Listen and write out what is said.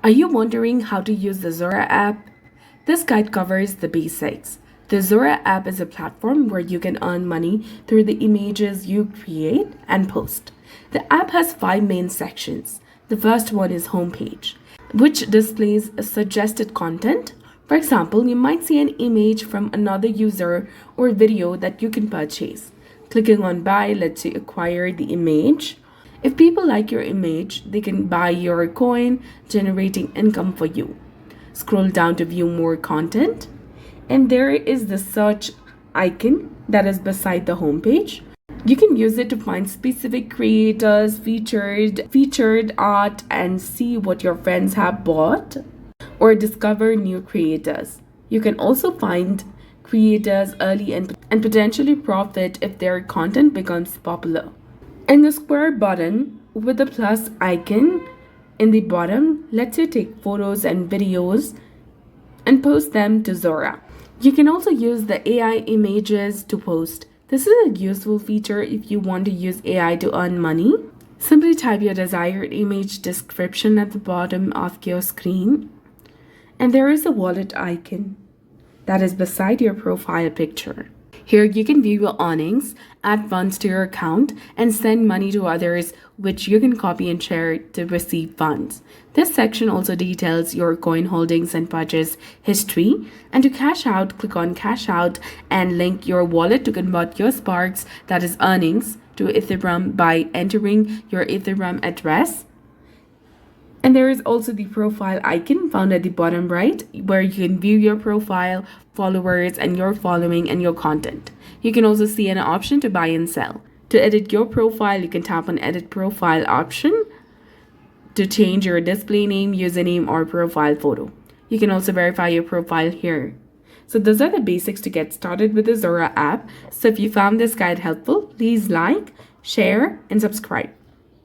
Are you wondering how to use the Zora app? This guide covers the basics. The Zora app is a platform where you can earn money through the images you create and post. The app has 5 main sections. The first one is homepage, which displays suggested content. For example, you might see an image from another user or video that you can purchase. Clicking on buy lets you acquire the image. If people like your image, they can buy your coin, generating income for you. Scroll down to view more content, and there is the search icon that is beside the homepage. You can use it to find specific creators, featured art, and see what your friends have bought or discover new creators. You can also find creators early and potentially profit if their content becomes popular. And the square button with the plus icon in the bottom lets you take photos and videos and post them to Zora. You can also use the AI images to post. This is a useful feature if you want to use AI to earn money. Simply type your desired image description at the bottom of your screen. And there is a wallet icon that is beside your profile picture. Here you can view your earnings, add funds to your account, and send money to others, which you can copy and share to receive funds. This section also details your coin holdings and purchase history. And to cash out, click on cash out and link your wallet to convert your Sparks, that is earnings, to Ethereum by entering your Ethereum address. And there is also the profile icon found at the bottom right, where you can view your profile, followers, and your following and your content. You can also see an option to buy and sell. To edit your profile, you can tap on Edit Profile option to change your display name, username, or profile photo. You can also verify your profile here. So those are the basics to get started with the Zora app. So if you found this guide helpful, please like, share, and subscribe.